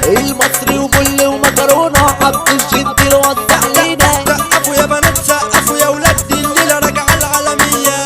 المصري وبل ومكرونه حط الجد ووزع لينا. سقفوا يا بنات سقفوا يا ولاد دي الليله راجعه العالميه.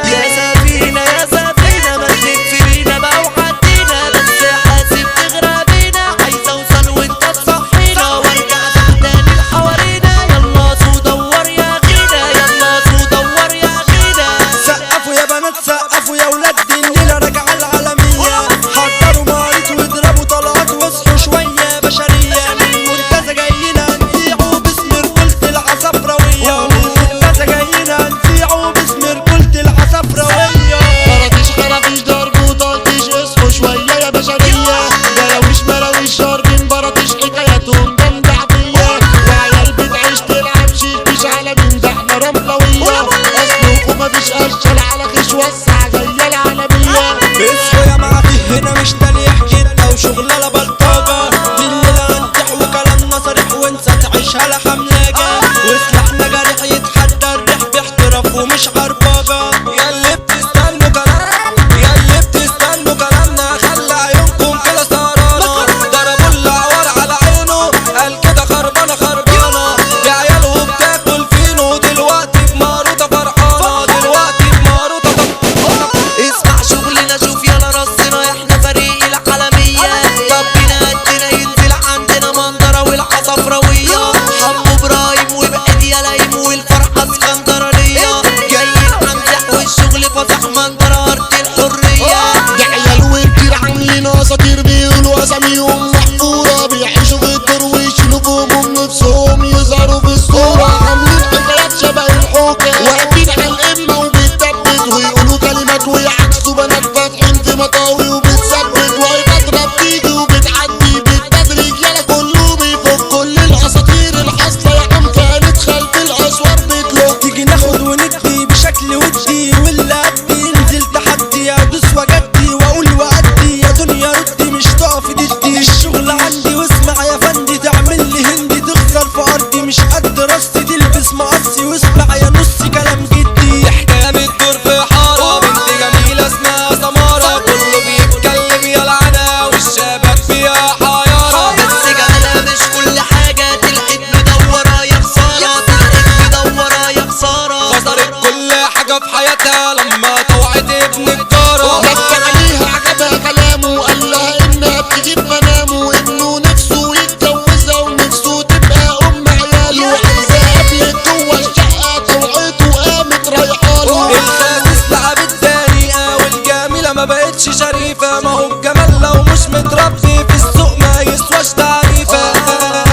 يا سفينة يا سفينة ما تلفينا بقى وحدينا، بس حاسب تغرق بينا، عايز اوصل وانت تصحينا وارجع تحتاني لحوالينا. يلا سو دور يا غينا، يلا سو دور يا غينا. سقفوا يا بنات سقفوا يا ولاد دي الليله راجعه العالميه. حضروا ماريت واضربوا طلقات واصحوا شويه بشريه. من المنتزه جايين هنذيعوا باسم رجولة العصفراويه. من المنتزه جايين هنذيعوا باسم رجولة العصفراويه. خرطيش خرطيش ضرب وطلطيش اصحوا شوية يا بشرية. مراويش مراويش شاربين برطيش حكاياتهم جامدة عبية. وعيال بتعيش تلعب شيش على مين ده احنا رملوية. اصلكوا مفيش اشكال على خيش وسع جاية العالمية. اصحوا يا معدي هنا مش تليح كده وشغلانه بلطجه. دي الليله هنتح وكلامنا صريح وانسى تعيشها لحملاجه. وسلاحنا جارح يتحدى الريح باحتراف ومش عربجه. ياللي بتستنوا كلام ياللي بتستنوا كلامنا خلي عيونكم كده سهرانه. ضربوا العوار على عينه قال كده خربانه خربانه. دي عيال وبتاكل فينو دلوقتي بماروته فرحانه. دلوقتي بماروته فرحانه. اسمع شغلنا شوف يلا رصنا احنا فريق العالمية. ربنا قدنا ينزل عندنا منظرة والعصفراوية. حمو ابراهيم وبقيت يا لايم والفرحة اسكندرانية. جايين هنزح والشغل فسح منظرة ارض الحرية. دي عيال وكتير عاملين اساطير بيقولوا اساميهم محفورة. بيعيشوا في الدور ويشيلوا بهموم نفسهم يظهروا في الصورة. عاملين حكايات شبه الحوكة واقفين على القمة وبيتثبت ويقولوا كلمات ويعكسوا بنات فاتحين في مطاوي وبتثبت. وهي بتيجي وبتعدي بالتدريج يلا كله بيفك. كل الاساطير الحاصلة يا عم كانت خلف الاسوار بتلوك. تيجي ناخد وندي بشكل ودي واللي قدي ينزل تحدي. ادوس واجدي واقول وادي يا دنيا ردي مش تقفي ضدي. الشغل عندي واسمع يا فندي تعمل لي هندي تخسر في ارضي. مش قد راسي تلبس مقصي واسمع يا نصي كلام جدي. حكايه بتدور في حاره بنت جميله اسمها سماره. كله بيتكلم يا لعنه والشباب فيها حياره. بس جمالها مش كل حاجة، تلقيت مدورة يا خسارة، تلقيت مدورة يا خسارة. خسرت كل حاجه في حياتها لما طوعت ابن الجاره. لف عليها عجبها كلامه وقال لها انها بتجيب منامه. وابنه نفسه يتجوزها ونفسه تبقى ام عياله. عايزاه قبلت جوه الشقه طوعته وقامت رايحاله. الخاسس لعب الدنيئه والجميله ما بقتش شريفه. ما هو الجمال لو مش متربي في السوق ما يسواش تعريفه.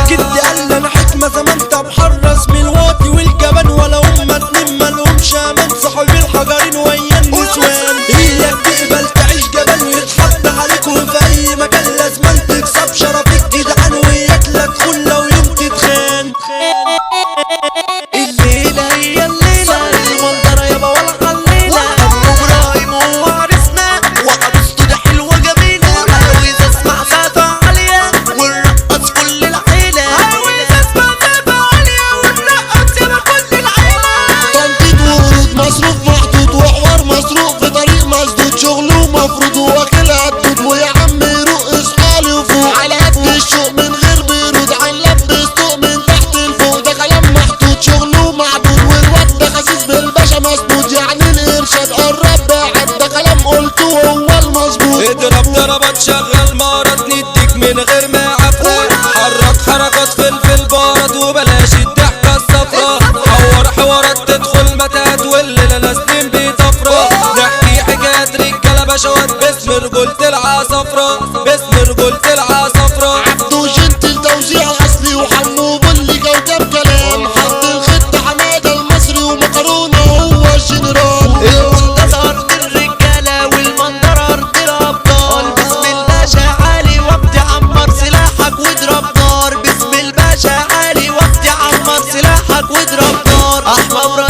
جدي قال لي انا حكمه زمان طب حرص من الواطي والجبان. ولا هما اتنين مالهمش امان صحابي الحجرين ويا النسوان. هي بتقبل تعيش جبان ويتحط عليك وفي اي مكان لازم تكسب شرفك جدعان. وياكلك خله ويوم تتخان. الليلة هي الليلة المنظرة يابا ولا خلينا. حمو ابراهيم هو عرسنا وعروسته دي حلوة جميلة. عاوز اسمع سقفة عالية ونرقص كل العيلة. عاوز اسمع سقفة عالية ونرقص يابا كل العيلة. تنطيط وورود مصروف محطوط وحوار مصروف في طريق مسدود. شغله مفروض واكلها الدود. ويا عم روق اصحالي وفوق على قد الشوق من غير بيرود. هنلبس طوق من تحت لفوق ده كلام محطوط. شغله معدود والواد ده خسيس بالباشا مسدود. يعني الارشاد قرب بعد ده كلام قلته هو المظبوط. اضرب ضربات شغل مرض نديك من غير ما عفرة. حرك حركات فلفل بارد وبلاش الضحكة الصفرا. حور حوارات تدخل متات والليلة نازلين بطفرة. نحكي حكايات رجالة بشوات باسم رجولة العصفرة. باسم رجولة العصفرة. عبده جنتل توزيع اصلي وحمو بلي كوكب كلام. حط الخط حماده المصري ومكرونه هو الجنرال. المنتزه ارض الرجالة والمنظرة ارض الابطال. باسم الباشا علي وابدي عمر سلاحك واضرب نار. باسم الباشا علي وابدي عمر سلاحك واضرب نار. احمد